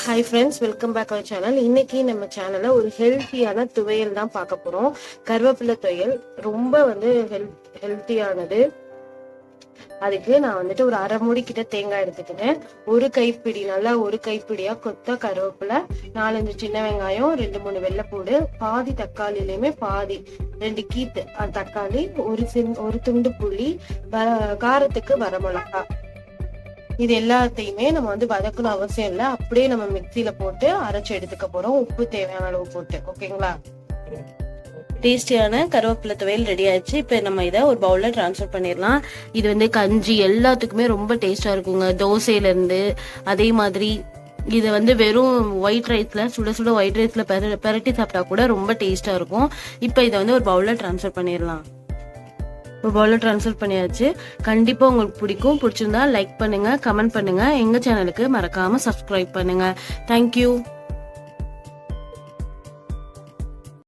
Hi friends, welcome back our channel. இன்னைக்கு நம்ம சேனலில் ஒரு ஹெல்த்தியான துவையல் தான் பார்க்க போகிறோம். கருவேப்பிலை துவையல் ரொம்ப ஹெல்த்தியானது. அதுக்கு நான் ஒரு அரை மூடி கிட்ட தேங்காய் எடுத்துக்கிட்டேன். ஒரு கைப்பிடி, நல்லா ஒரு கைப்பிடியா கொத்த கருவேப்பிலை, 4-5 சின்ன வெங்காயம், 2-3 வெள்ளைப்பூடு, பாதி தக்காளிலையுமே பாதி 2 கீத்து தக்காளி, ஒரு துண்டு புளி, காரத்துக்கு வரமிளகா. இது எல்லாத்தையுமே நம்ம வதக்கணும் அவசியம் இல்லை. அப்படியே நம்ம மிக்சியில போட்டு அரைச்சு எடுத்துக்க போறோம். உப்பு தேவையான அளவு போட்டு. ஓகேங்களா? டேஸ்டியான கருவேப்பிலை துவையல் ரெடி ஆயிடுச்சு. இப்போ நம்ம இதை ஒரு பவுல்ல டிரான்ஸ்ஃபர் பண்ணிடலாம். இது கஞ்சி எல்லாத்துக்குமே ரொம்ப டேஸ்டா இருக்குங்க. தோசையில இருந்து அதே மாதிரி இதை வெறும் ஒயிட் ரைஸ்ல சுட சுட ஒயிட் ரைஸ்ல பெரட்டி சாப்பிட்டா கூட ரொம்ப டேஸ்டா இருக்கும். இப்போ இதை ஒரு பவுல்ல டிரான்ஸ்ஃபர் பண்ணிடலாம். இப்போ பவுலில் ட்ரான்ஸ்ஃபர் பண்ணியாச்சு. கண்டிப்பாக உங்களுக்கு பிடிச்சிருந்தா லைக் பண்ணுங்கள், கமெண்ட் பண்ணுங்கள். எங்கள் சேனலுக்கு மறக்காமல் சப்ஸ்கிரைப் பண்ணுங்கள். தேங்க்யூ.